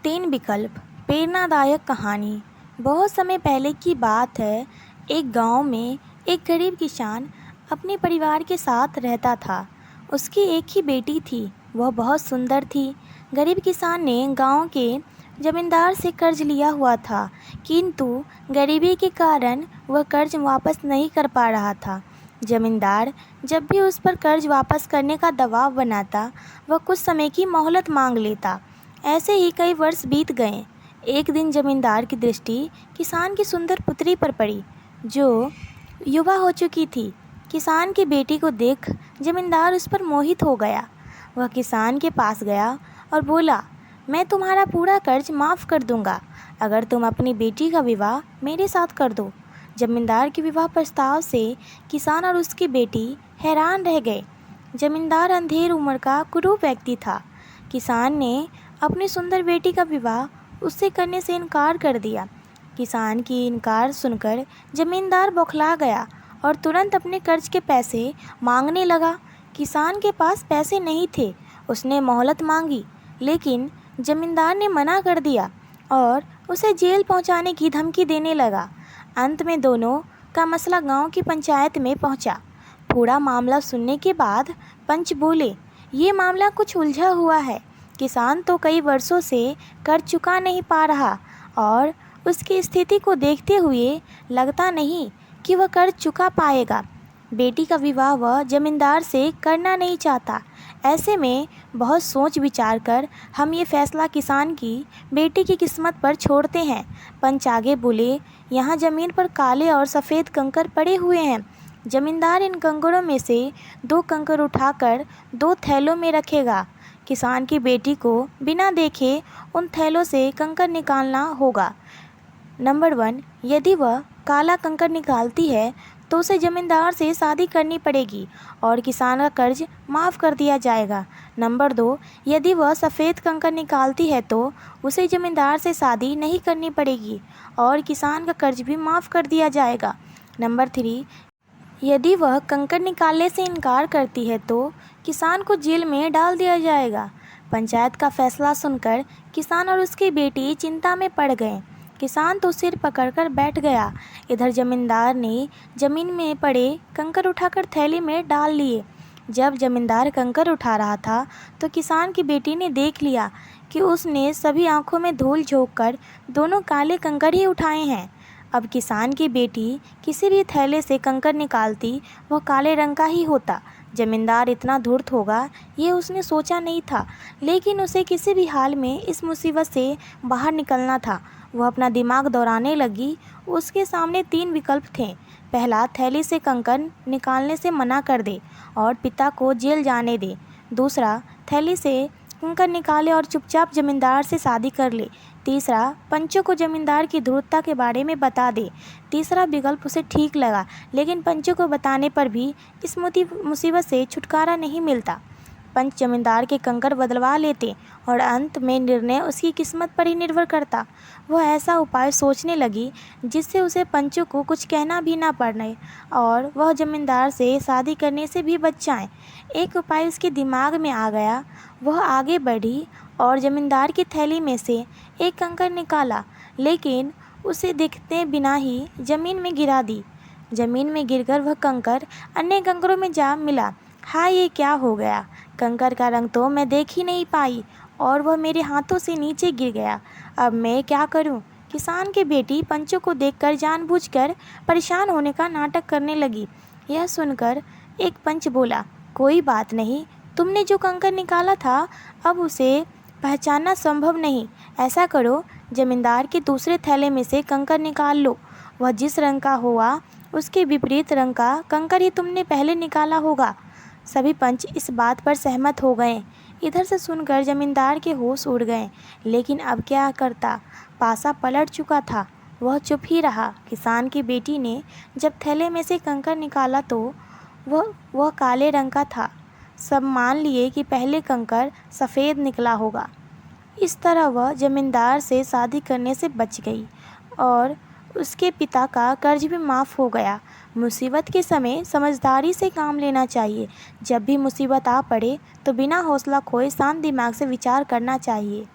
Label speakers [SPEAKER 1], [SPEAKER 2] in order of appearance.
[SPEAKER 1] तीन विकल्प। प्रेरणादायक कहानी। बहुत समय पहले की बात है। एक गांव में एक गरीब किसान अपने परिवार के साथ रहता था। उसकी एक ही बेटी थी। वह बहुत सुंदर थी। गरीब किसान ने गांव के जमींदार से कर्ज लिया हुआ था, किंतु गरीबी के कारण वह कर्ज वापस नहीं कर पा रहा था। जमींदार जब भी उस पर कर्ज वापस करने का दबाव बनाता, वह कुछ समय की मोहलत मांग लेता। ऐसे ही कई वर्ष बीत गए। एक दिन जमींदार की दृष्टि किसान की सुंदर पुत्री पर पड़ी, जो युवा हो चुकी थी। किसान की बेटी को देख जमींदार उस पर मोहित हो गया। वह किसान के पास गया और बोला, मैं तुम्हारा पूरा कर्ज माफ़ कर दूंगा अगर तुम अपनी बेटी का विवाह मेरे साथ कर दो। जमींदार के विवाह प्रस्ताव से किसान और उसकी बेटी हैरान रह गए। जमींदार अंधेर उम्र का कुरूप व्यक्ति था। किसान ने अपनी सुंदर बेटी का विवाह उससे करने से इनकार कर दिया। किसान की इनकार सुनकर जमींदार बौखला गया और तुरंत अपने कर्ज के पैसे मांगने लगा। किसान के पास पैसे नहीं थे। उसने मोहलत मांगी, लेकिन जमींदार ने मना कर दिया और उसे जेल पहुंचाने की धमकी देने लगा। अंत में दोनों का मसला गांव की पंचायत में पहुंचा। पूरा मामला सुनने के बाद पंच बोले, ये मामला कुछ उलझा हुआ है। किसान तो कई वर्षों से कर्ज चुका नहीं पा रहा और उसकी स्थिति को देखते हुए लगता नहीं कि वह कर्ज चुका पाएगा। बेटी का विवाह वह जमींदार से करना नहीं चाहता। ऐसे में बहुत सोच विचार कर हम ये फैसला किसान की बेटी की किस्मत पर छोड़ते हैं। पंच आगे बोले, यहाँ ज़मीन पर काले और सफ़ेद कंकर पड़े हुए हैं। जमींदार इन कंकरों में से 2 कंकर उठाकर 2 थैलों में रखेगा। किसान की बेटी को बिना देखे उन थैलों से कंकर निकालना होगा। नंबर 1, यदि वह काला कंकर निकालती है तो उसे जमींदार से शादी करनी पड़ेगी और किसान का कर्ज माफ़ कर दिया जाएगा। नंबर 2, यदि वह सफ़ेद कंकर निकालती है तो उसे जमींदार से शादी नहीं करनी पड़ेगी और किसान का कर्ज भी माफ़ कर दिया जाएगा। नंबर 3, यदि वह कंकर निकालने से इनकार करती है तो किसान को जेल में डाल दिया जाएगा। पंचायत का फैसला सुनकर किसान और उसकी बेटी चिंता में पड़ गए। किसान तो सिर पकड़कर बैठ गया। इधर जमींदार ने जमीन में पड़े कंकर उठाकर थैली में डाल लिए। जब जमींदार कंकर उठा रहा था तो किसान की बेटी ने देख लिया कि उसने सभी आंखों में धूल झोंक कर दोनों काले कंकर ही उठाए हैं। अब किसान की बेटी किसी भी थैले से कंकर निकालती, वह काले रंग का ही होता। जमींदार इतना धूर्त होगा ये उसने सोचा नहीं था, लेकिन उसे किसी भी हाल में इस मुसीबत से बाहर निकलना था। वह अपना दिमाग दौड़ाने लगी। उसके सामने 3 विकल्प थे। पहला, थैली से कंकर निकालने से मना कर दे और पिता को जेल जाने दे। दूसरा, थैली से कंकर निकाले और चुपचाप जमींदार से शादी कर ले। तीसरा, पंचों को जमींदार की धूर्तता के बारे में बता दे। तीसरा विकल्प उसे ठीक लगा, लेकिन पंचों को बताने पर भी इस मुसीबत से छुटकारा नहीं मिलता। पंच जमींदार के कंकर बदलवा लेते और अंत में निर्णय उसकी किस्मत पर ही निर्भर करता। वह ऐसा उपाय सोचने लगी जिससे उसे पंचों को कुछ कहना भी ना पड़े और वह जमींदार से शादी करने से भी बच जाए। एक उपाय उसके दिमाग में आ गया। वह आगे बढ़ी और जमींदार की थैली में से एक कंकर निकाला, लेकिन उसे दिखते बिना ही ज़मीन में गिरा दी। ज़मीन में गिरकर वह कंकर अन्य कंकरों में जा मिला। हाँ, ये क्या हो गया? कंकर का रंग तो मैं देख ही नहीं पाई और वह मेरे हाथों से नीचे गिर गया। अब मैं क्या करूं? किसान की बेटी पंचों को देखकर जानबूझकर परेशान होने का नाटक करने लगी। यह सुनकर एक पंच बोला, कोई बात नहीं, तुमने जो कंकर निकाला था अब उसे पहचानना संभव नहीं। ऐसा करो, जमींदार के दूसरे थैले में से कंकर निकाल लो। वह जिस रंग का हुआ उसके विपरीत रंग का कंकर ही तुमने पहले निकाला होगा। सभी पंच इस बात पर सहमत हो गए। इधर से सुनकर जमींदार के होश उड़ गए, लेकिन अब क्या करता? पासा पलट चुका था। वह चुप ही रहा। किसान की बेटी ने जब थैले में से कंकर निकाला तो वह काले रंग का था। सब मान लिए कि पहले कंकर सफ़ेद निकला होगा। इस तरह वह जमींदार से शादी करने से बच गई और उसके पिता का कर्ज भी माफ़ हो गया। मुसीबत के समय समझदारी से काम लेना चाहिए। जब भी मुसीबत आ पड़े तो बिना हौसला खोए शांत दिमाग से विचार करना चाहिए।